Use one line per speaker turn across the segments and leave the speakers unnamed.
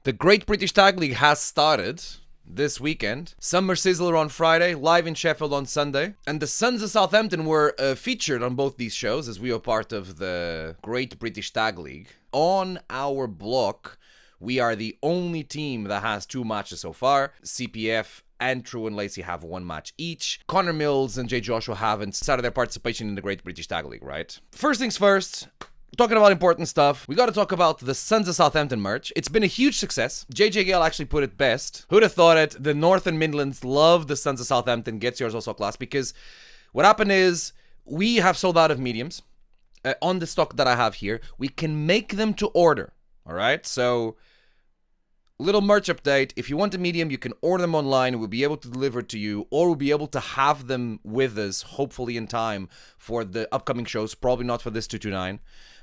The Great British Tag League has started this weekend. Summer Sizzler on Friday, live in Sheffield on Sunday. And the Sons of Southampton were featured on both these shows as we are part of the Great British Tag League. On our block, we are the only team that has 2 matches so far. CPF and True and Lacey have 1 match each. Connor Mills and Jay Joshua haven't started their participation in the Great British Tag League, right? First things first, talking about important stuff, we got to talk about the Sons of Southampton merch. It's been a huge success. JJ Gale actually put it best. Who'd have thought it? The North and Midlands love the Sons of Southampton. Gets yours also class, because what happened is we have sold out of mediums on the stock that I have here. We can make them to order. All right, so little merch update. If you want a medium, you can order them online. We'll be able to deliver it to you, or we'll be able to have them with us, hopefully in time for the upcoming shows. Probably not for this 229.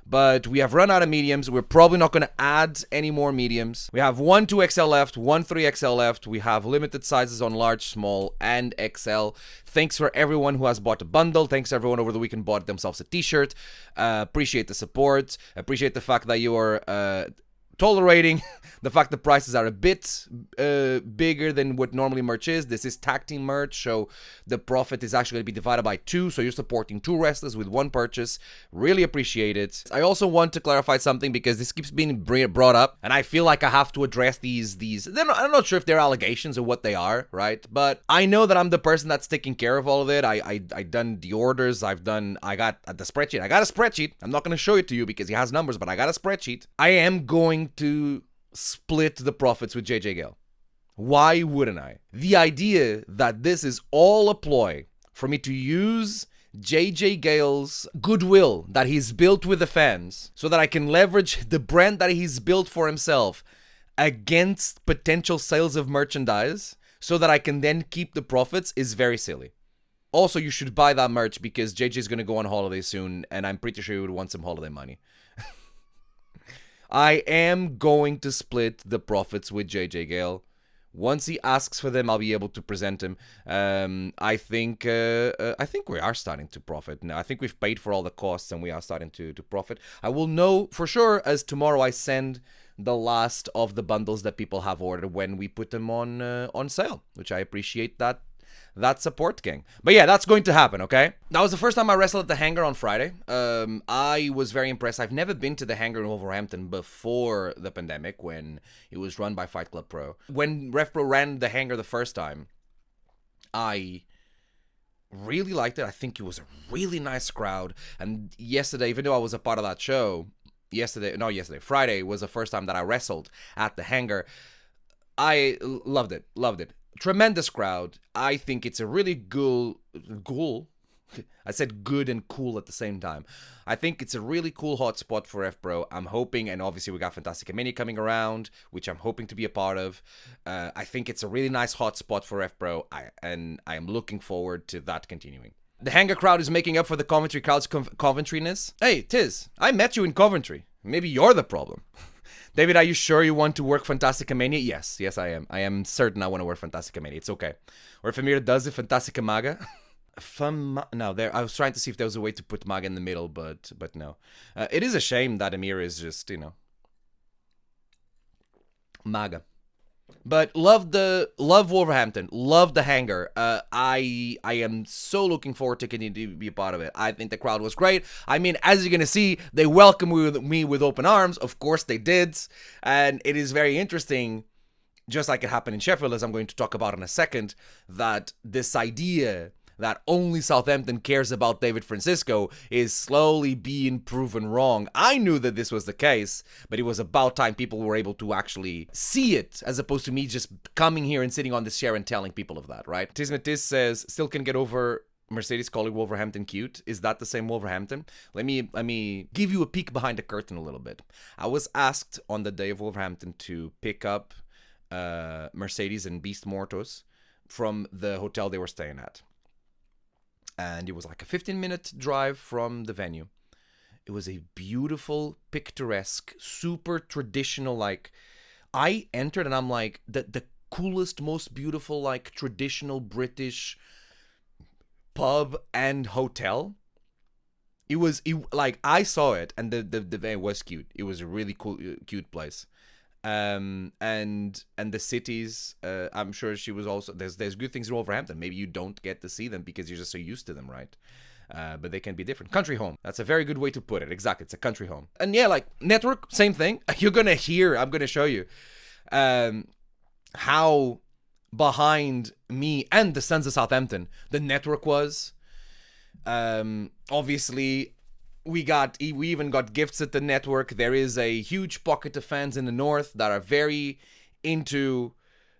But we have run out of mediums. We're probably not going to add any more mediums. We have 1 2XL left, 1 3XL left. We have limited sizes on large, small, and XL. Thanks for everyone who has bought a bundle. Thanks everyone over the weekend bought themselves a t-shirt. Appreciate the support. Appreciate the fact that you are tolerating the fact the prices are a bit bigger than what normally merch is. This is tag team merch, so the profit is actually going to be divided by 2, so you're supporting 2 wrestlers with 1 purchase. Really appreciate it. I also want to clarify something, because this keeps being brought up, and I feel like I have to address these. I'm not sure if they're allegations or what they are, right? But I know that I'm the person that's taking care of all of it. I done the orders. I got the spreadsheet. I got a spreadsheet. I'm not going to show it to you because he has numbers, but I got a spreadsheet. I am going to split the profits with JJ Gale. Why wouldn't I? The idea that this is all a ploy for me to use JJ Gale's goodwill that he's built with the fans so that I can leverage the brand that he's built for himself against potential sales of merchandise so that I can then keep the profits is very silly. Also, you should buy that merch because JJ's going to go on holiday soon, and I'm pretty sure he would want some holiday money. I am going to split the profits with JJ Gale. Once he asks for them, I'll be able to present him. I think we are starting to profit now. I think we've paid for all the costs and we are starting to profit. I will know for sure as tomorrow I send the last of the bundles that people have ordered when we put them on sale, which I appreciate that support, gang. But yeah, that's going to happen, okay? That was the first time I wrestled at the Hangar on Friday. I was very impressed. I've never been to the Hangar in Wolverhampton before the pandemic when it was run by Fight Club Pro. When RevPro ran the Hangar the first time, I really liked it. I think it was a really nice crowd. And yesterday, even though I was a part of that show, Friday was the first time that I wrestled at the Hangar. I loved it. Tremendous crowd. I think it's a really cool. I said good and cool at the same time. I think it's a really cool hotspot for FPro. I'm hoping, and obviously we got Fantastica Mini coming around, which I'm hoping to be a part of. I think it's a really nice hotspot for FPro, and I am looking forward to that continuing. The Hangar crowd is making up for the Coventry crowd's Coventryness. Hey, Tiz, I met you in Coventry. Maybe you're the problem. David, are you sure you want to work Fantastica Mania? Yes, I am. I am certain I want to work Fantastica Mania. It's okay. Or if Amir does it, Fantastica Maga. No, I was trying to see if there was a way to put Maga in the middle, but no. It is a shame that Amir is just, Maga. But love Wolverhampton, love the Hangar. I am so looking forward to continue to be a part of it. I think the crowd was great. I mean, as you're gonna see, they welcomed me with open arms. Of course they did, and it is very interesting, just like it happened in Sheffield, as I'm going to talk about in a second, that this idea that only Southampton cares about David Francisco is slowly being proven wrong. I knew that this was the case, but it was about time people were able to actually see it, as opposed to me just coming here and sitting on this chair and telling people of that, right? Tismetis says, still can get over Mercedes calling Wolverhampton cute. Is that the same Wolverhampton? Let me give you a peek behind the curtain a little bit. I was asked on the day of Wolverhampton to pick up Mercedes and Beast Mortos from the hotel they were staying at. And it was like a 15-minute drive from the venue. It was a beautiful, picturesque, super traditional, like, I entered and I'm like, the coolest, most beautiful, like, traditional British pub and hotel. Like, I saw it, and the venue was cute. It was a really cool, cute place. and the cities. I'm sure she was also there's good things in Wolverhampton. Maybe you don't get to see them because you're just so used to them, right? But they can be different. Country home. That's a very good way to put it. Exactly. It's a country home. And yeah, like network, same thing. I'm going to show you how behind me and the Sons of Southampton the network was. Obviously, we even got gifts at the network. There is a huge pocket of fans in the north that are very into,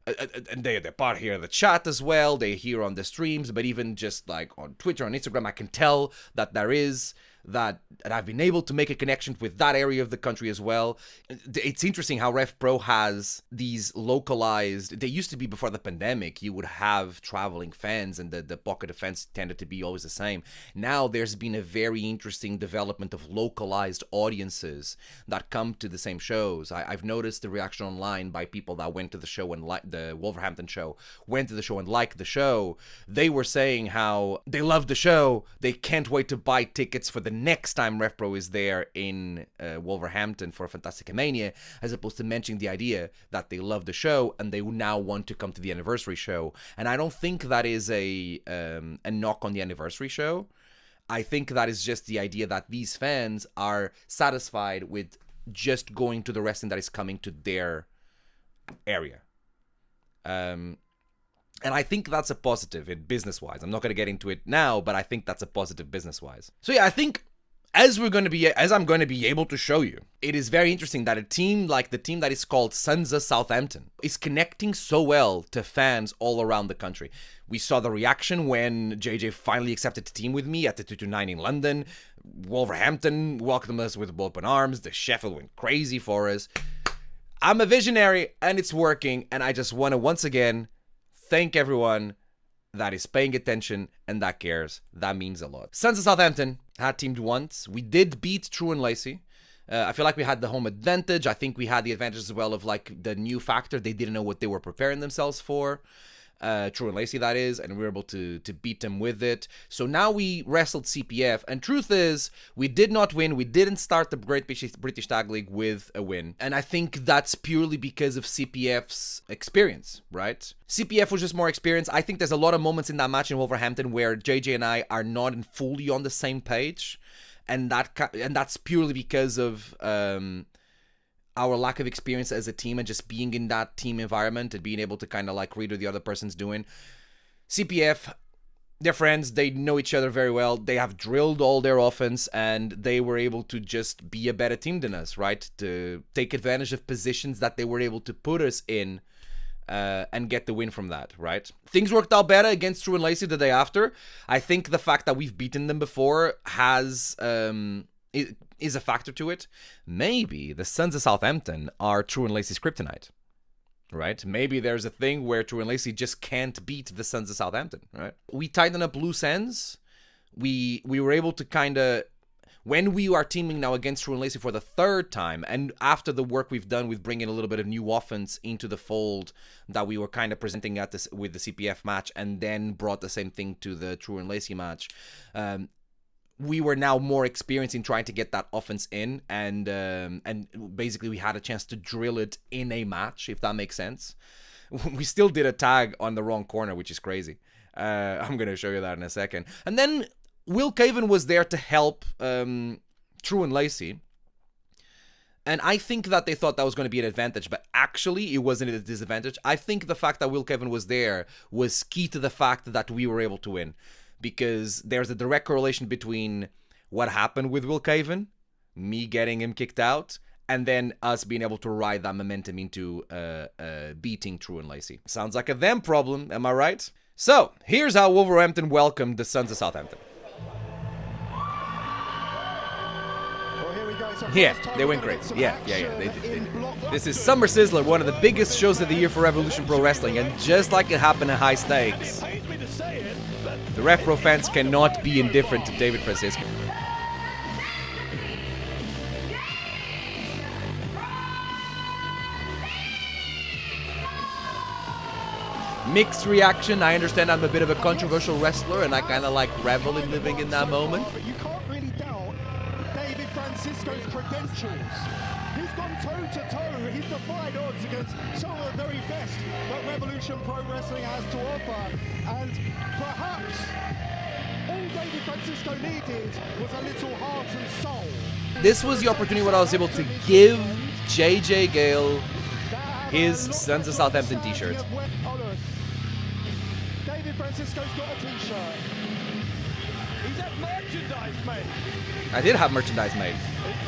and they're part here in the chat as well. They're here on the streams, but even just like on Twitter, on Instagram, I can tell that there is that, and I've been able to make a connection with that area of the country as well. It's interesting how RevPro has these localized, they used to be before the pandemic, you would have traveling fans and the pocket of fans tended to be always the same. Now there's been a very interesting development of localized audiences that come to the same shows. I've noticed the reaction online by people that went to the show and like the Wolverhampton show, went to the show and liked the show. They were saying how they love the show, they can't wait to buy tickets for the next time RevPro is there in Wolverhampton for Fantastica Mania, as opposed to mentioning the idea that they love the show and they now want to come to the anniversary show. And I don't think that is a knock on the anniversary show. I think that is just the idea that these fans are satisfied with just going to the wrestling that is coming to their area. And I think that's a positive in business-wise. I'm not going to get into it now, but I think that's a positive business-wise. So yeah, I think as I'm going to be able to show you, it is very interesting that a team like the team that is called Sons of Southampton is connecting so well to fans all around the country. We saw the reaction when JJ finally accepted to team with me at the 229 in London. Wolverhampton welcomed us with open arms. The Sheffield went crazy for us. I'm a visionary and it's working, and I just want to once again thank everyone that is paying attention and that cares. That means a lot. Sons of Southampton had teamed once. We did beat True and Lacey. I feel like we had the home advantage. I think we had the advantage as well of like the new factor. They didn't know what they were preparing themselves for. True and Lacey, that is, and we were able to beat them with it. So now we wrestled CPF, and truth is, we did not win. We didn't start the Great British Tag League with a win, and I think that's purely because of CPF's experience, right? CPF was just more experienced. I think there's a lot of moments in that match in Wolverhampton where JJ and I are not fully on the same page, and that's purely because of our lack of experience as a team and just being in that team environment and being able to kind of like read what the other person's doing. CPF, they're friends, they know each other very well, they have drilled all their offense, and they were able to just be a better team than us, right? To take advantage of positions that they were able to put us in and get the win from that, right? Things worked out better against True and Lacey the day after. I think the fact that we've beaten them before has is a factor to it. Maybe the Sons of Southampton are True and Lacey's kryptonite, right? Maybe there's a thing where True and Lacey just can't beat the Sons of Southampton, right? We tightened up loose ends. We were able to kind of, when we are teaming now against True and Lacey for the third time, and after the work we've done with bringing a little bit of new offense into the fold that we were kind of presenting at this with the CPF match, and then brought the same thing to the True and Lacey match, we were now more experienced in trying to get that offense in, and basically we had a chance to drill it in a match, if that makes sense. We still did a tag on the wrong corner, which is crazy. I'm going to show you that in a second. And then Will Caven was there to help True and Lacey. And I think that they thought that was going to be an advantage, but actually it wasn't a disadvantage. I think the fact that Will Caven was there was key to the fact that we were able to win. Because there's a direct correlation between what happened with Will Caven, me getting him kicked out, and then us being able to ride that momentum into beating True and Lacey. Sounds like a them problem, am I right? So, here's how Wolverhampton welcomed the Sons of Southampton. Yeah, they went crazy. Yeah. They did. This is Summer Sizzler, one of the biggest shows of the year for Revolution Pro Wrestling, and just like it happened at High Stakes, the RevPro fans cannot be indifferent to David Francisco. Mixed reaction. I understand I'm a bit of a controversial wrestler, and I kind of like revel in living in that moment.
But you can't really doubt David Francisco's credentials. He's gone toe-to-toe. He's defied odds against some of the very best that Revolution Pro Wrestling has to offer. And perhaps all David Francisco needed was a little heart and soul.
This was the opportunity where I was able to give JJ Gale his Sons of Southampton t-shirt.
Oh, look. David Francisco's got a t-shirt. He's had merchandise made.
I did have merchandise made.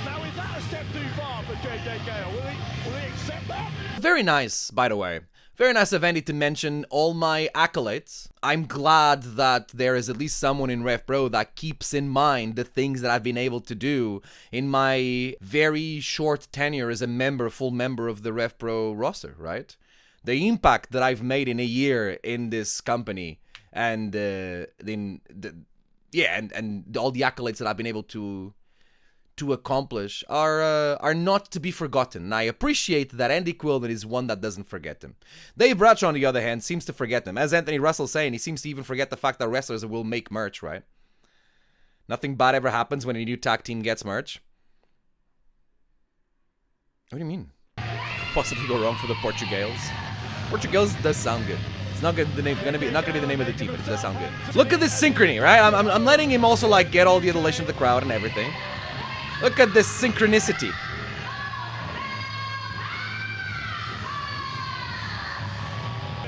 Now, is that a step too far for JJ Gale? Will he accept that?
Very nice, by the way. Very nice of Andy to mention all my accolades. I'm glad that there is at least someone in Rev Pro that keeps in mind the things that I've been able to do in my very short tenure as a full member of the Rev Pro roster, right? The impact that I've made in a year in this company, and and all the accolades that I've been able to accomplish are not to be forgotten. And I appreciate that Andy Quillen is one that doesn't forget them. Dave Bradshaw, on the other hand, seems to forget them. As Anthony Russell's saying, he seems to even forget the fact that wrestlers will make merch, right? Nothing bad ever happens when a new tag team gets merch. What do you mean? Possibly go wrong for the Portugales. Portugales does sound good. It's not gonna be the name of the team, but it does sound good. Look at this synchrony, right? I'm letting him also like get all the adulation of the crowd and everything. Look at this synchronicity.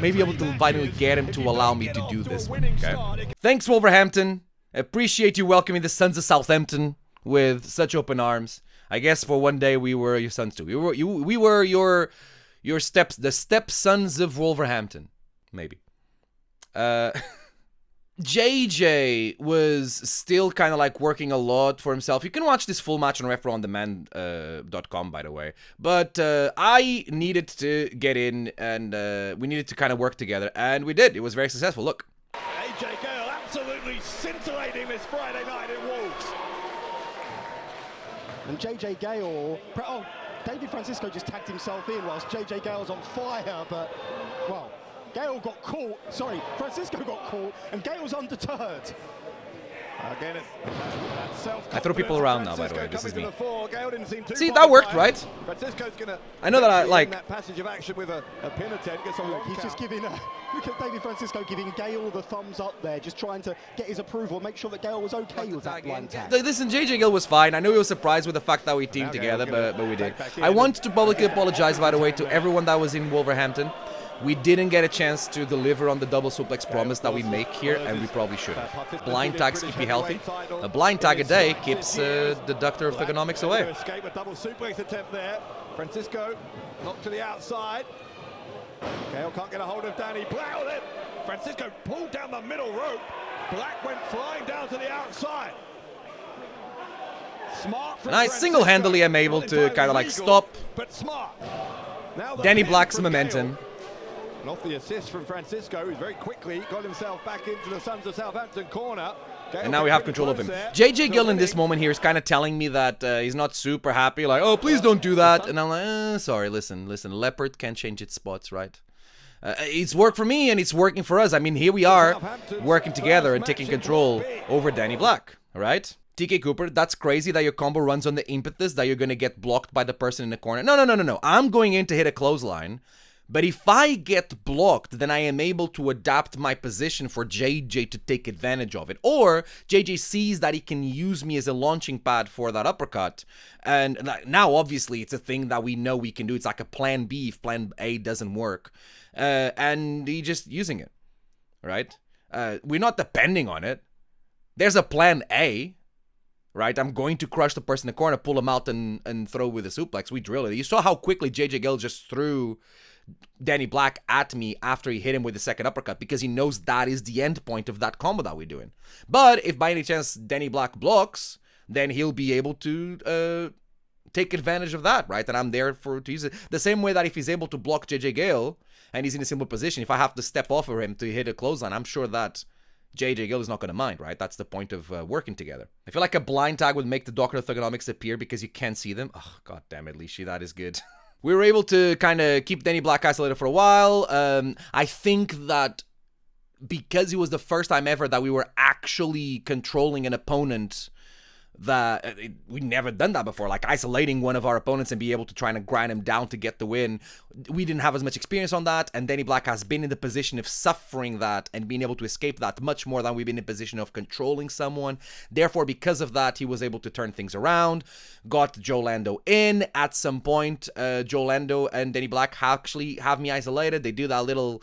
Maybe able to finally get him to allow me to do this one, okay? Thanks, Wolverhampton. Appreciate you welcoming the Sons of Southampton with such open arms. I guess for one day we were your sons too. We were your the stepsons of Wolverhampton, maybe. JJ was still kind of like working a lot for himself. You can watch this full match on RefProOnDemand.com, by the way. But I needed to get in, and we needed to kind of work together, and we did. It was very successful. Look.
AJ Gale absolutely scintillating this Friday night in Wolves. And JJ Gale, David Francisco just tagged himself in whilst JJ Gale's on fire, but, well, Gale got caught, Francisco got caught, and Gale's undeterred. Again,
I throw people around now, by the way. This is me. See, that worked, right? I know that I like.
That passage of action with a pin attempt. He's just giving. Look at David Francisco giving Gale the thumbs up there, just trying to get his approval, make sure that Gale was okay with that blind tag.
Listen, JJ Gale was fine. I know he was surprised with the fact that we teamed together, but we did. I want to publicly apologize, by the way, to everyone that was in Wolverhampton. We didn't get a chance to deliver on the double suplex promise that we make here, and we probably should have. Blind tags keep you healthy. A blind tag a day keeps the Doctor of Thugonomics away.
Escape a double suplex attempt there. Francisco knocked to the outside. Gale can't get a hold of Danny Black. Francisco pulled down the middle rope. Black went flying down to the outside. Smart.
And I single-handedly am able to kind of like stop Danny Black's momentum.
And off the assist from Francisco, who's very quickly got himself back into the Sons of Southampton corner.
And now we have control of him. JJ Gill in this moment here is kind of telling me that he's not super happy. Like, oh, please don't do that. And I'm like, sorry, listen. Leopard can't change its spots, right? It's worked for me and it's working for us. I mean, here we are working together and taking control over Danny Black, all right? TK Cooper, that's crazy that your combo runs on the impetus that you're going to get blocked by the person in the corner. No. I'm going in to hit a clothesline. But if I get blocked, then I am able to adapt my position for JJ to take advantage of it. Or JJ sees that he can use me as a launching pad for that uppercut. And now, obviously, it's a thing that we know we can do. It's like a plan B if plan A doesn't work. And he's just using it, right? We're not depending on it. There's a plan A, right? I'm going to crush the person in the corner, pull him out, and throw with a suplex. We drill it. You saw how quickly JJ Gill just threw Danny Black at me after he hit him with the second uppercut, because he knows that is the end point of that combo that we're doing. But if by any chance Danny Black blocks, then he'll be able to take advantage of that, right? And I'm there to use it. The same way that if he's able to block JJ Gill and he's in a simple position, if I have to step off of him to hit a clothesline, I'm sure that JJ Gill is not going to mind, right? That's the point of working together. I feel like a blind tag would make the Doctor of Thugonomics appear because you can't see them. Oh, god damn it, Lishi, that is good. We were able to kind of keep Danny Black isolated for a while. I think that because it was the first time ever that we were actually controlling an opponent that we never done that before, like isolating one of our opponents and be able to try and grind him down to get the win. We didn't have as much experience on that, and Danny Black has been in the position of suffering that and being able to escape that much more than we've been in a position of controlling someone. Therefore, because of that, he was able to turn things around, got Joe Lando in at some point. Joe Lando and Danny Black actually have me isolated. They do that little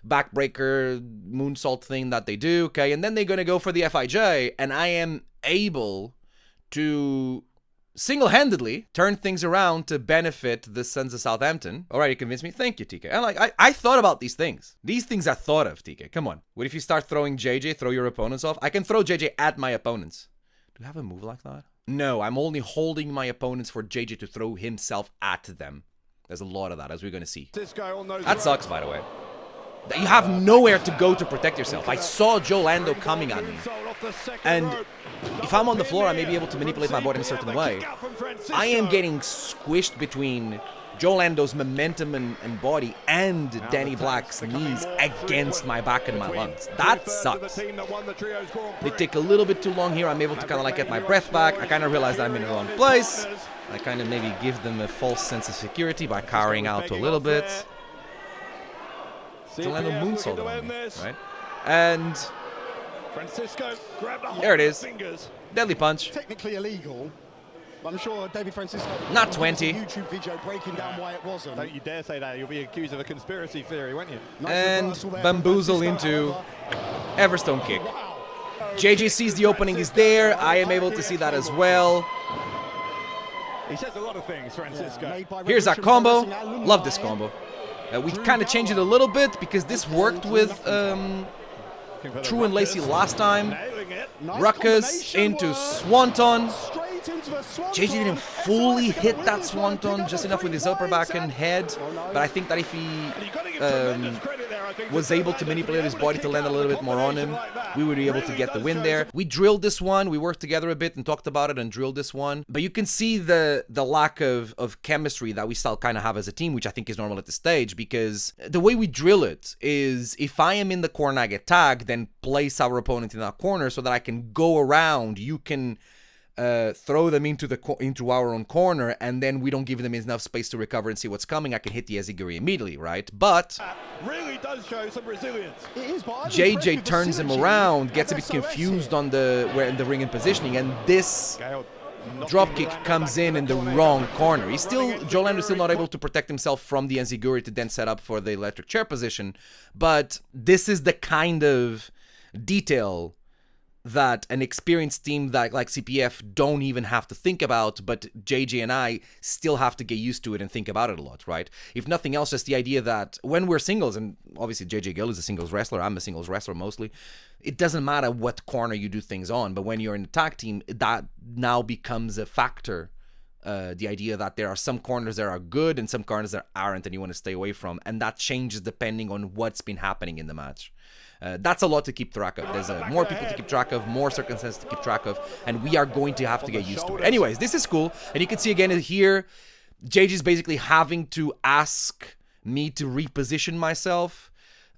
backbreaker moonsault thing that they do, okay, and then they're gonna go for the FIJ, and I am able to single-handedly turn things around to benefit the Sons of Southampton. All right, you convinced me. Thank you, TK. And I thought about these things. These things I thought of, TK. Come on. What if you start throwing JJ, throw your opponents off? I can throw JJ at my opponents. Do you have a move like that? No, I'm only holding my opponents for JJ to throw himself at them. There's a lot of that, as we're going to see. That sucks, by the way. You have nowhere to go to protect yourself. I saw Joe Lando coming at me. And if I'm on the floor, I may be able to manipulate my board in a certain way. I am getting squished between Joe Lando's momentum and body and Danny Black's knees against my back and my lungs. That sucks. They take a little bit too long here. I'm able to kind of like get my breath back. I kind of realize I'm in the wrong place. I kind of maybe give them a false sense of security by cowering out a little bit. Joe Lando moonsault on me, right? And
Francisco grabbed the
there it is.
fingers.
Deadly punch.
Technically illegal. I'm sure David Francisco.
Not 20.
YouTube video breaking down why it wasn't.
Don't you dare say that. You'll be accused of a conspiracy theory, won't you?
And bamboozle into Everstone kick. JJ sees the opening is there. I am able to see that as well.
He says a lot of things, Francisco.
Here's our combo. Love this combo. We kind of changed it a little bit because this worked with True and Lacey last time. Ruckus into Swanton. JJ didn't fully hit that Swanton, just enough with his upper back and head. But I think that if he was able to manipulate his body to land a little bit more on him, we would be able to get the win there. We drilled this one. We worked together a bit and talked about it and drilled this one. But you can see the lack of chemistry that we still kind of have as a team, which I think is normal at this stage, because the way we drill it is if I am in the corner, I get tagged, then place our opponent in that corner so that I can go around. You can throw them into our own corner, and then we don't give them enough space to recover and see what's coming. I can hit the Eziguri immediately, right? But
really does show some resilience.
JJ turns him around, gets a bit confused on the ring and positioning, and this drop kick comes in the wrong corner. Joe Lando's still not able to protect himself from the Enziguri to then set up for the electric chair position, but this is the kind of detail that an experienced team that like CPF don't even have to think about, but JJ and I still have to get used to it and think about it a lot, right? If nothing else, just the idea that when we're singles, and obviously JJ Gill is a singles wrestler, I'm a singles wrestler mostly, it doesn't matter what corner you do things on, but when you're in a tag team, that now becomes a factor. The idea that there are some corners that are good and some corners that aren't and you want to stay away from, and that changes depending on what's been happening in the match. That's a lot to keep track of. There's more people to keep track of, more circumstances to keep track of, and we are going to have to get used to it. Anyways, this is cool, and you can see again here, JJ's basically having to ask me to reposition myself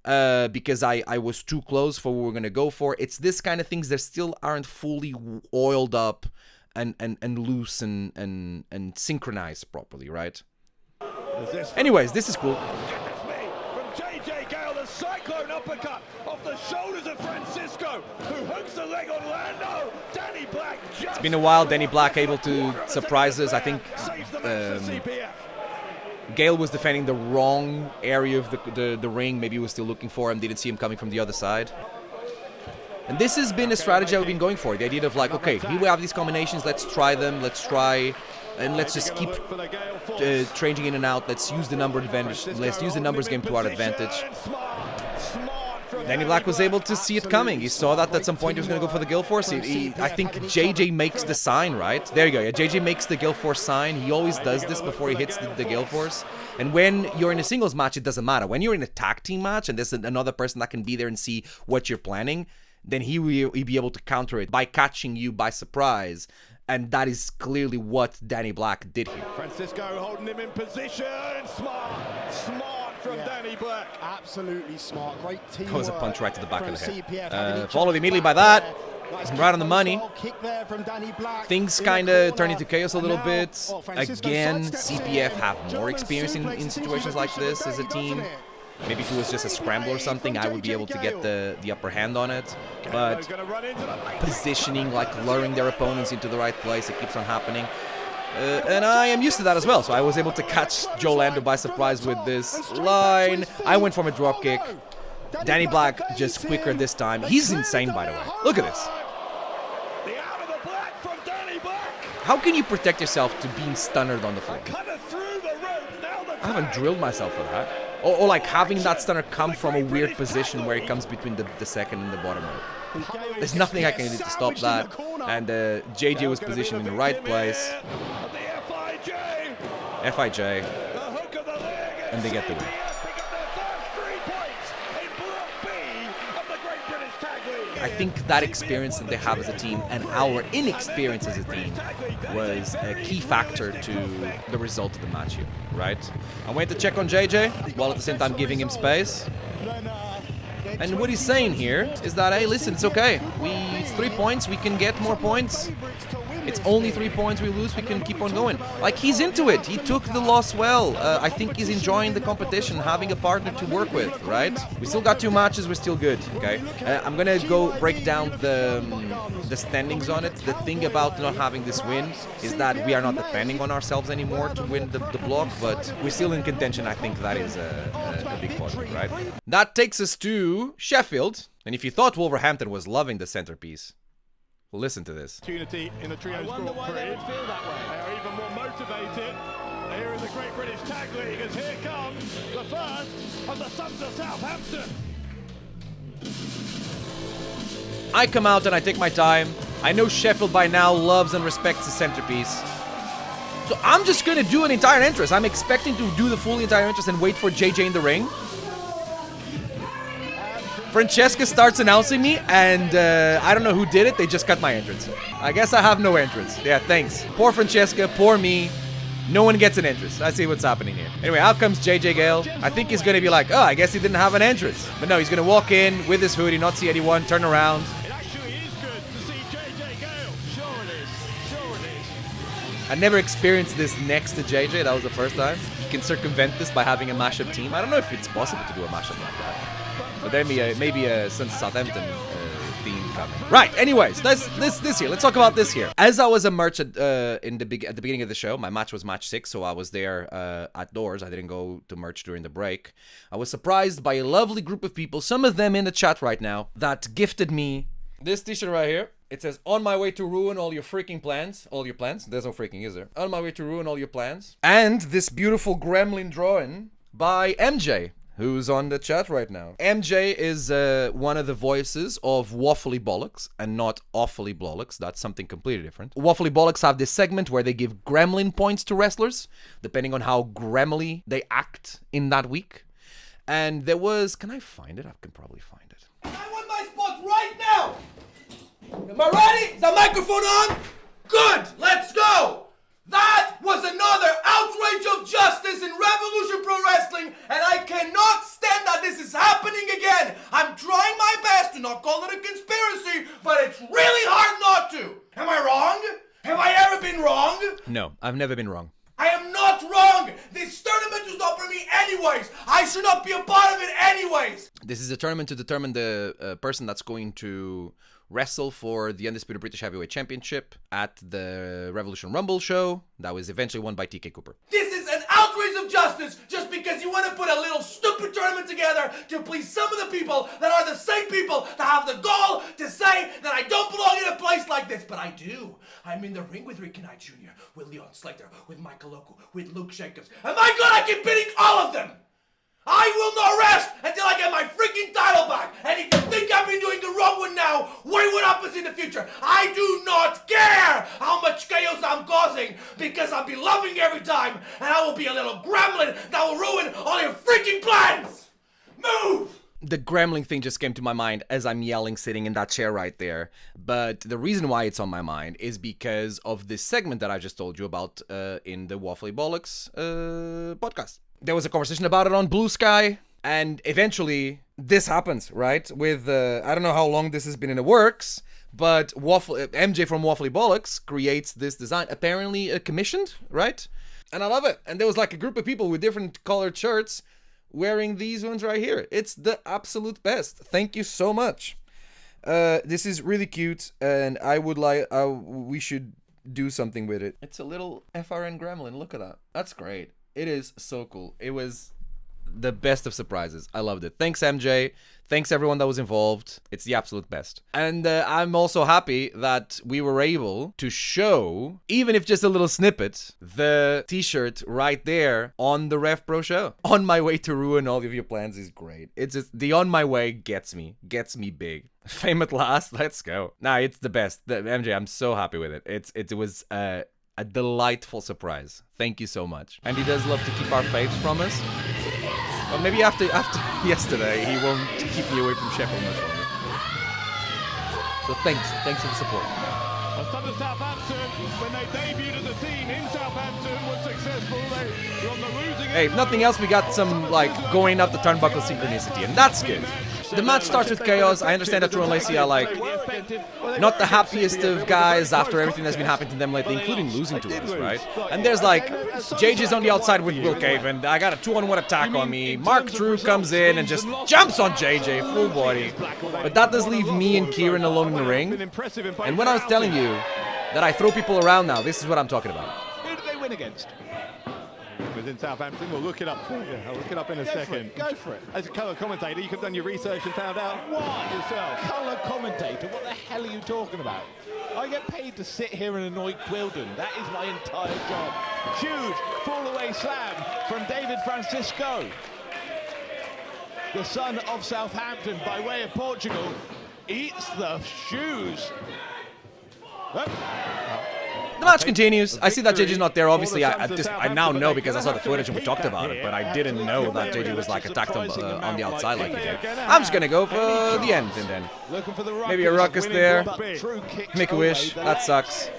because I was too close for what we're going to go for. It's this kind of things that still aren't fully oiled up and loose and synchronized properly, right? Anyways, this is cool.
From JJ Gale, the cyclone uppercut off the shoulders of Francisco, who hooks the leg on Lando. Danny Black just...
It's been a while. Danny Black able to surprise us. I think Gale was defending the wrong area of the ring. Maybe he was still looking for him. Didn't see him coming from the other side. And this has been a strategy I've been going for. The idea of like, okay, here we have these combinations. Let's try them. Let's try... And let's just keep changing in and out. Let's use the number advantage. Let's use the numbers game to our advantage. Danny Black was able to see it coming. He saw that at some point he was going to go for the Gale Force. I think JJ makes the sign, right? There you go. Yeah, JJ makes the Gale Force sign. He always does this before he hits the Gale Force. And when you're in a singles match, it doesn't matter. When you're in a tag team match and there's another person that can be there and see what you're planning, then he'll be able to counter it by catching you by surprise. And that is clearly what Danny Black did here.
Francisco holding him in position. Smart from Danny Black.
Absolutely smart. Great team.
That was a punch right to the back of the head. Followed immediately by that. Right on the money.
Kick there from Danny Black.
Things kind of turn into chaos a little bit. Again, CPF have more experience in situations like this as a team. Maybe if it was just a scramble or something, I would be able to get the upper hand on it. But positioning, like luring their opponents into the right place, it keeps on happening. And I am used to that as well, so I was able to catch Joe Lando by surprise with this line. I went from a dropkick. Danny Black just quicker this time. He's insane, by the way. Look at this. How can you protect yourself to being stunned on the floor? I haven't drilled myself for that. Or like having that stunner come from a weird position where it comes between the second and the bottom rope. There's nothing I can do to stop that. And JJ was positioned in the right place. FIJ. And they get the win. I think that experience that they have as a team and our inexperience as a team was a key factor to the result of the match here, right? I went to check on JJ while at the same time giving him space. And what he's saying here is that, hey, listen, it's okay. It's 3 points. We can get more points. It's only 3 points we lose. We can keep on going. Like, he's into it. He took the loss well. I think he's enjoying the competition, having a partner to work with, right? We still got 2 matches. We're still good, okay? I'm going to go break down the standings on it. The thing about not having this win is that we are not depending on ourselves anymore to win the block, but we're still in contention. I think that is a big positive, right? That takes us to Sheffield. And if you thought Wolverhampton was loving the centerpiece, listen to this.
Opportunity in the Trios Grand Prix. They feel that way. They are even more motivated here in the Great British Tag League as here comes the first of the Sons of Southampton.
I come out and I take my time. I know Sheffield by now loves and respects the centerpiece. So I'm just going to do an entire entrance. I'm expecting to do the full entire entrance and wait for JJ in the ring. Francesca starts announcing me, and I don't know who did it. They just cut my entrance. I guess I have no entrance. Yeah, thanks. Poor Francesca, poor me. No one gets an entrance. I see what's happening here. Anyway, out comes JJ Gale. I think he's going to be like, oh, I guess he didn't have an entrance. But no, he's going to walk in with his hoodie, not see anyone, turn around.
It actually is good to see JJ Gale. Sure it is. Sure it is.
I never experienced this next to JJ. That was the first time. You can circumvent this by having a mashup team. I don't know if it's possible to do a mashup like that. But there maybe a Sons of Southampton theme coming. Right, anyways, this here. Let's talk about this here. As I was a merch at the beginning of the show, my match was match 6, so I was there outdoors. I didn't go to merch during the break. I was surprised by a lovely group of people, some of them in the chat right now, that gifted me this t-shirt right here. It says, on my way to ruin all your freaking plans. All your plans? There's no freaking, is there? On my way to ruin all your plans. And this beautiful gremlin drawing by MJ, who's on the chat right now. MJ is one of the voices of Waffly Bollocks and not Awfully Bollocks. That's something completely different. Waffly Bollocks have this segment where they give gremlin points to wrestlers, depending on how gremly they act in that week. And there was... Can I find it? I can probably find it. I want my spot right now! Am I ready? Is the microphone on? Good! Let's go! That was another outrage of justice in Revolution Pro Wrestling, and I cannot stand that this is happening again. I'm trying my best to not call it a conspiracy, but it's really hard not to. Am I wrong? Have I ever been wrong? No, I've never been wrong. I am not wrong! This tournament was not for me anyways! I should not be a part of it anyways! This is a tournament to determine the person that's going to wrestle for the Undisputed British Heavyweight Championship at the Revolution Rumble show that was eventually won by TK Cooper. This is an outrage of justice just because you want to put a little stupid tournament together to please some of the people that are the same people that have the gall to say that I don't belong in a place like this, but I do. I'm in the ring with Ricky Knight Jr., with Leon Slater, with Michael Oku, with Luke Jacobs, and my God, I keep beating all of them! I will not rest until I get my freaking title back. And if you think I've been doing the wrong one now, wait what happens in the future. I do not care how much chaos I'm causing because I'll be loving every time. And I will be a little gremlin that will ruin all your freaking plans. Move! The gremlin thing just came to my mind as I'm yelling sitting in that chair right there. But the reason why it's on my mind is because of this segment that I just told you about in the Waffly Bollocks podcast. There was a conversation about it on Blue Sky, and eventually this happens, right? With, I don't know how long this has been in the works, But MJ from Waffly Bollocks creates this design, apparently commissioned, right? And I love it. And there was like a group of people with different colored shirts wearing these ones right here. It's the absolute best. Thank you so much. This is really cute, and I would like we should do something with it. It's a little FRN gremlin. Look at that. That's great. It is so cool. It was the best of surprises. I loved it. Thanks, MJ. Thanks everyone that was involved. It's the absolute best. And I'm also happy that we were able to show, even if just a little snippet, the t-shirt right there on the Rev Pro show. On My Way to Ruin All of Your Plans is great. It's just, the On My Way gets me big. Fame at last, let's go. Nah, it's the best. MJ, I'm so happy with it. It was a delightful surprise. Thank you so much. And he does love to keep our faves from us. Well, maybe after yesterday, he won't keep me away from Sheffield much longer. So thanks for the support.
Well, Sons of Southampton, when they debuted as a team in Southampton, was successful. They were on the losing end.
Hey, if nothing else, we got some like going up the turnbuckle synchronicity, and that's good. The match starts with chaos. I understand that True and Lacey are like not the happiest of guys after everything that's been happening to them lately, including losing to us, right? And there's like JJ's on the outside with Will Caven. I got a 2-on-1 attack on me. Mark Drew comes in and just jumps on JJ full body. But that does leave me and Kieran alone in the ring. And when I was telling you that I throw people around now, this is what I'm talking about.
Who did they win against?
Within Southampton, we'll look it up for you. I'll look it up in a second.
Go for it.
As a colour commentator, you could have done your research and found out
What?
yourself.
Colour commentator? What the hell are you talking about? I get paid to sit here and annoy Quilden. That is my entire job. Huge fall-away slam from David Francisco. The son of Southampton, by way of Portugal, eats the shoes.
The match continues. I see that JJ's not there. Obviously, I now know because I saw the footage and we talked about it, but I didn't know that JJ was like attacked on the outside like he did. I'm just gonna go for the end and then maybe a ruckus there. Make a wish. That sucks.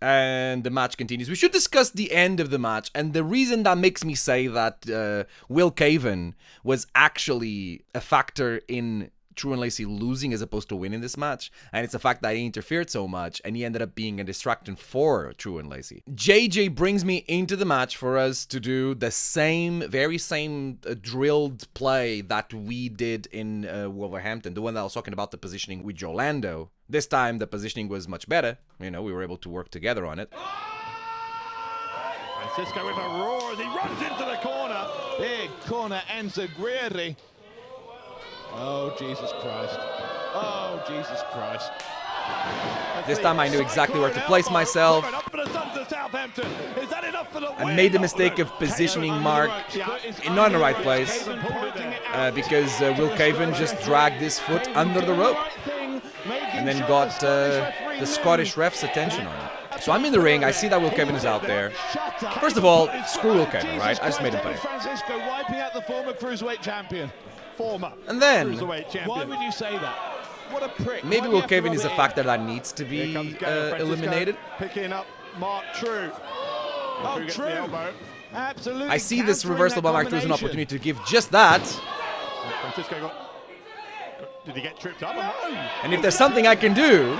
And the match continues. We should discuss the end of the match, and the reason that makes me say that Will Caven was actually a factor in True and Lacey losing as opposed to winning this match, and it's the fact that he interfered so much and he ended up being a distraction for True and Lacey. JJ brings me into the match for us to do the very same drilled play that we did in Wolverhampton, the one that I was talking about, the positioning with Jolando. This time the positioning was much better. You know, we were able to work together on it.
Francisco with a roar as he runs into the corner. Big corner, Enzo Guerri. Oh, Jesus Christ. Oh, Jesus Christ.
This time I knew exactly where to place myself. I made the mistake of positioning Mark not in the right place because Will Caven just dragged his foot under the rope and then got the Scottish ref's attention on it. So I'm in the ring, I see that Will Caven is out there. First of all, screw Will Caven, right? I just made him pay.
Francisco wiping out the former cruiserweight champion.
And then,
why would you say that? What a prick.
Maybe Will Caven is a factor that needs to be eliminated.
Picking up Mark True.
Oh, True. Absolutely.
I see this reversal by Mark True as an opportunity to give just that.
Francisco did he get tripped up? No.
And if there's something I can do,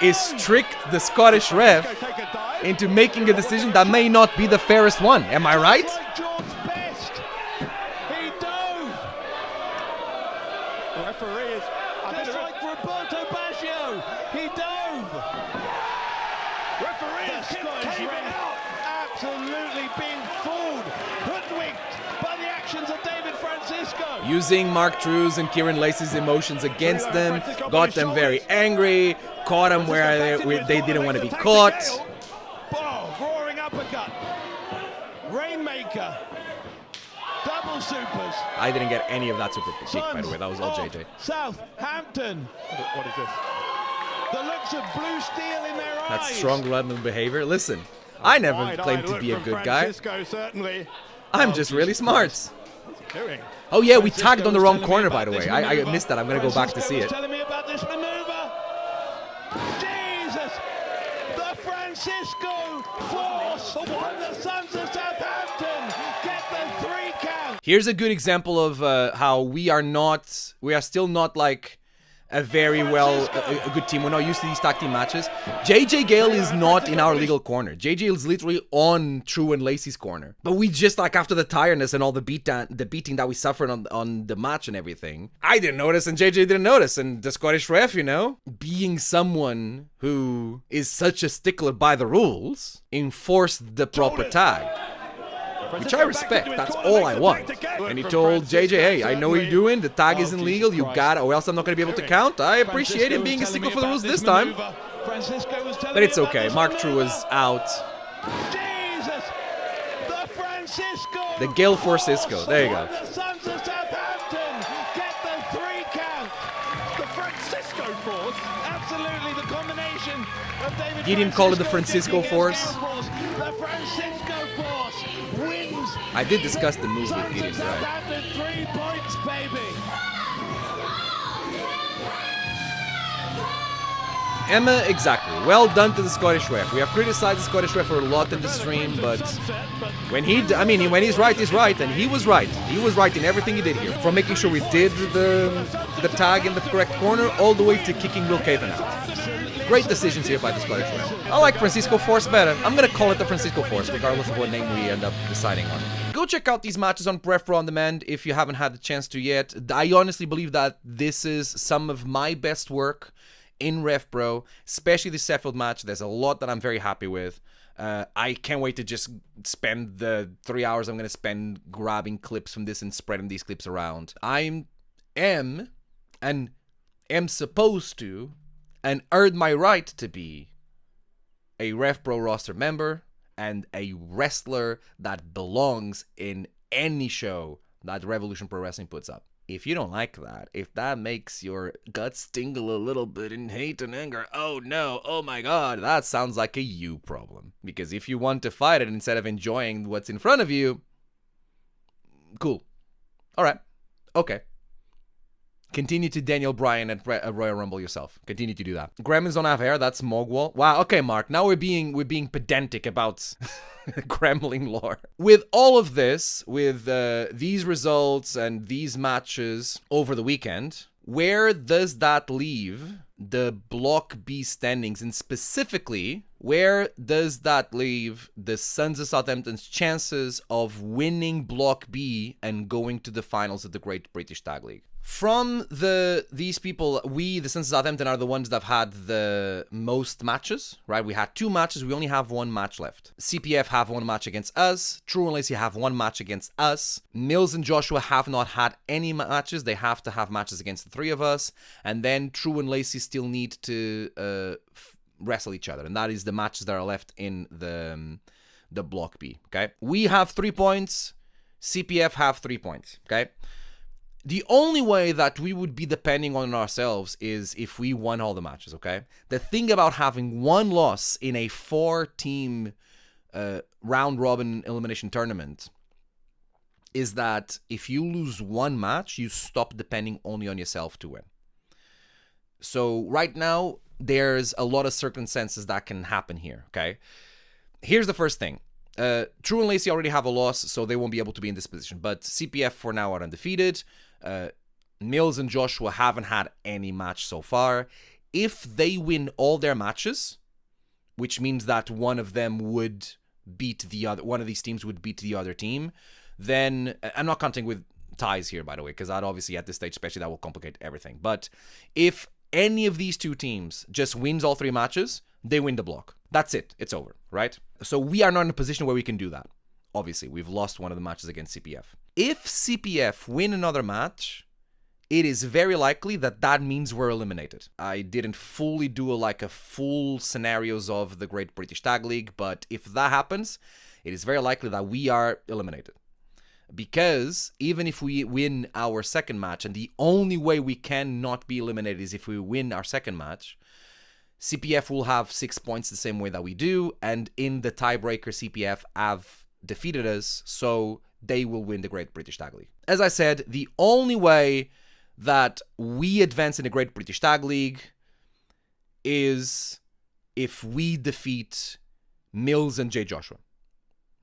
is trick the Scottish ref into making a decision that may not be the fairest one. Am I right?
Just like Roberto Baggio, he dove. Referee came out, absolutely being fooled, hoodwinked by the actions of David Francisco.
Using Mark Drew's and Kieran Lacey's emotions against them, got them very angry, caught them where they didn't want to be caught.
Oh, roaring uppercut, Rainmaker. Double supers.
I didn't get any of that super kick, by the way. That was all JJ.
Southampton.
What is this?
The looks of blue steel in their eyes.
That's strong London behavior. Listen, I never claimed to be a good guy. I'm just really smart. Oh yeah, we tagged on the wrong corner, by the way. I missed that. I'm gonna go back to see it.
Telling me about this maneuver. Jesus, the Francisco force from the Sons of Southampton get the 3 count.
Here's a good example of how we are still not like a very a good team. We're not used to these tag team matches. JJ Gale is not in our legal corner. JJ is literally on True and Lacey's corner. But we just, like, after the tiredness and all the beating that we suffered on the match and everything, I didn't notice and JJ didn't notice. And the Scottish ref, you know, being someone who is such a stickler by the rules, enforced the proper tag. Which I respect, that's all I want. And he told JJ, hey, I know what you're doing, the tag isn't legal, you got it, or else I'm not going to be able to count. I appreciate him being a stickler for the rules this time. But it's okay, Mark True was out.
Jesus! The Francisco!
The Gale Francisco, there you go.
The Sons of Southampton get the 3 count.
The Francisco Force.
Absolutely, the combination of David
Gideon called it the Francisco Force.
The Francisco Force wins.
I did discuss the moves with Gideon, right?
Southampton 3 points, baby.
Emma, exactly. Well done to the Scottish ref. We have criticized the Scottish ref for a lot in the stream, but when when he's right, and he was right. He was right in everything he did here. From making sure we did the tag in the correct corner, all the way to kicking Will Caven out. Great decisions here by the Scottish ref. I like Francisco Force better. I'm gonna call it the Francisco Force, regardless of what name we end up deciding on. Go check out these matches on Pref Pro On Demand if you haven't had the chance to yet. I honestly believe that this is some of my best work in Rev Pro, especially the Sheffield match. There's a lot that I'm very happy with. I can't wait to just spend the 3 hours I'm going to spend grabbing clips from this and spreading these clips around. I am supposed to and earned my right to be a Rev Pro roster member and a wrestler that belongs in any show that Revolution Pro Wrestling puts up. If you don't like that, if that makes your guts tingle a little bit in hate and anger, oh no, oh my god, that sounds like a you problem. Because if you want to fight it instead of enjoying what's in front of you, cool. Alright, okay. Continue to Daniel Bryan at Royal Rumble yourself. Continue to do that. Gremlins don't have hair, that's Mogwal. Wow, okay, Mark, now we're being pedantic about Gremlin lore. With all of this, with these results and these matches over the weekend, where does that leave the Block B standings? And specifically, where does that leave the Sons of Southampton's chances of winning Block B and going to the finals of the Great British Tag League? From these people, we, the Sons of Southampton, are the ones that have had the most matches, right? We had 2 matches, we only have 1 match left. CPF have 1 match against us, True and Lacey have 1 match against us, Mills and Joshua have not had any matches, they have to have matches against the 3 of us, and then True and Lacey still need to wrestle each other, and that is the matches that are left in the Block B, okay? We have 3 points, CPF have 3 points, okay? The only way that we would be depending on ourselves is if we won all the matches, okay? The thing about having 1 loss in a 4-team round-robin elimination tournament is that if you lose 1 match, you stop depending only on yourself to win. So right now, there's a lot of circumstances that can happen here, okay? Here's the first thing. True and Lacey already have a loss, so they won't be able to be in this position. But CPF for now are undefeated. Mills and Joshua haven't had any match so far. If they win all their matches, which means that one of them would beat the other, one of these teams would beat the other team, then I'm not counting with ties here, by the way, because that obviously at this stage, especially, that will complicate everything. But if any of these 2 teams just wins all 3 matches, they win the block. That's it. It's over, right? So we are not in a position where we can do that. Obviously, we've lost one of the matches against CPF. If CPF win another match, it is very likely that that means we're eliminated. I didn't fully do a full scenarios of the Great British Tag League, but if that happens, it is very likely that we are eliminated. Because even if we win our second match, and the only way we can not be eliminated is if we win our second match, CPF will have 6 points the same way that we do, and in the tiebreaker, CPF have defeated us, so they will win the Great British Tag League. As I said, the only way that we advance in the Great British Tag League is if we defeat Mills and Jay Joshua,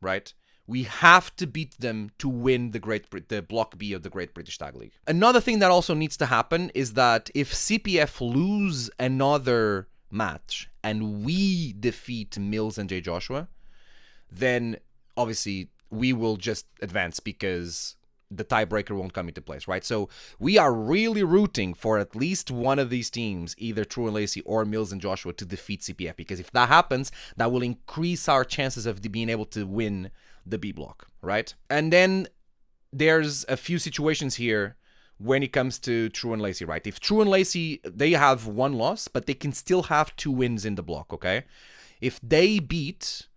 right? We have to beat them to win the Block B of the Great British Tag League. Another thing that also needs to happen is that if CPF lose another match and we defeat Mills and Jay Joshua, then obviously we will just advance because the tiebreaker won't come into place, right? So we are really rooting for at least one of these teams, either True and Lacey or Mills and Joshua, to defeat CPF, because if that happens, that will increase our chances of being able to win the B block, right? And then there's a few situations here when it comes to True and Lacey, right? If True and Lacey, they have one loss, but they can still have 2 wins in the block, okay? If they beat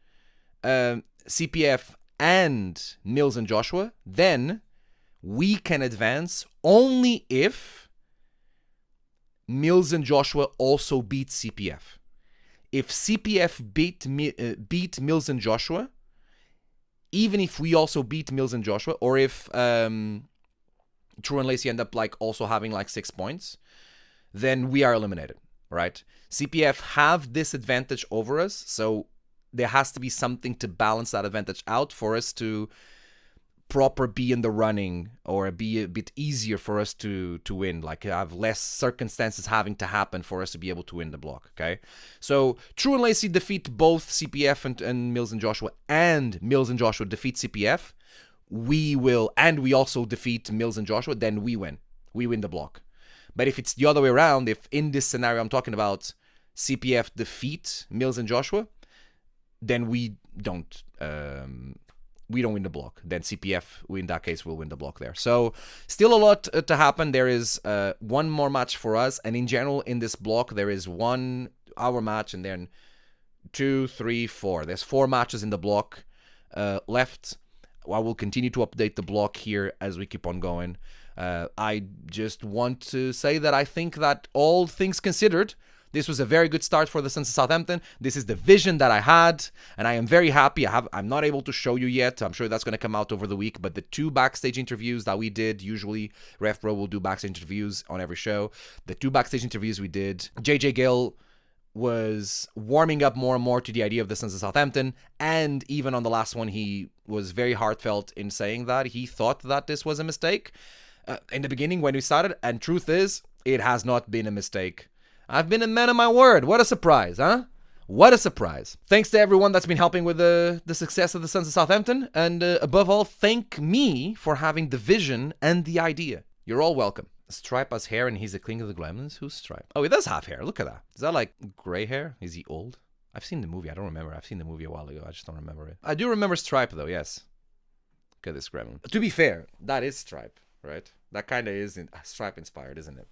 CPF and Mills and Joshua, then we can advance only if Mills and Joshua also beat CPF. If CPF beat Mills and Joshua, even if we also beat Mills and Joshua, or if True and Lacey end up like also having like 6 points, then we are eliminated, right? CPF have this advantage over us, so there has to be something to balance that advantage out for us to proper be in the running, or be a bit easier for us to win, like have less circumstances having to happen for us to be able to win the block, okay? So True and Lacey defeat both CPF and Mills and Joshua, and Mills and Joshua defeat CPF, we will, and we also defeat Mills and Joshua, then we win the block. But if it's the other way around, if in this scenario I'm talking about CPF defeat Mills and Joshua, then we don't win the block. Then CPF, in that case, will win the block there. So still a lot to happen. There is one more match for us, and in general in this block there is 1 hour match, and then 2, 3, 4. There's 4 matches in the block left. I will continue to update the block here as we keep on going. I just want to say that I think that all things considered, this was a very good start for the Sons of Southampton. This is the vision that I had, and I am very happy. I'm not able to show you yet. I'm sure that's going to come out over the week, but the 2 backstage interviews that we did, usually Ref Bro will do backstage interviews on every show. The 2 backstage interviews we did, JJ Gill was warming up more and more to the idea of the Sons of Southampton, and even on the last one, he was very heartfelt in saying that he thought that this was a mistake in the beginning when we started, and truth is, it has not been a mistake. I've been a man of my word. What a surprise, huh? What a surprise. Thanks to everyone that's been helping with the success of the Sons of Southampton, and above all, thank me for having the vision and the idea. You're all welcome. Stripe has hair and he's the king of the Gremlins. Who's Stripe? Oh, he does have hair. Look at that. Is that like gray hair? Is he old? I've seen the movie. I don't remember. I've seen the movie a while ago. I just don't remember it. I do remember Stripe though, yes. Look at this Gremlin. To be fair, that is Stripe, right? That kind of is Stripe inspired, isn't it?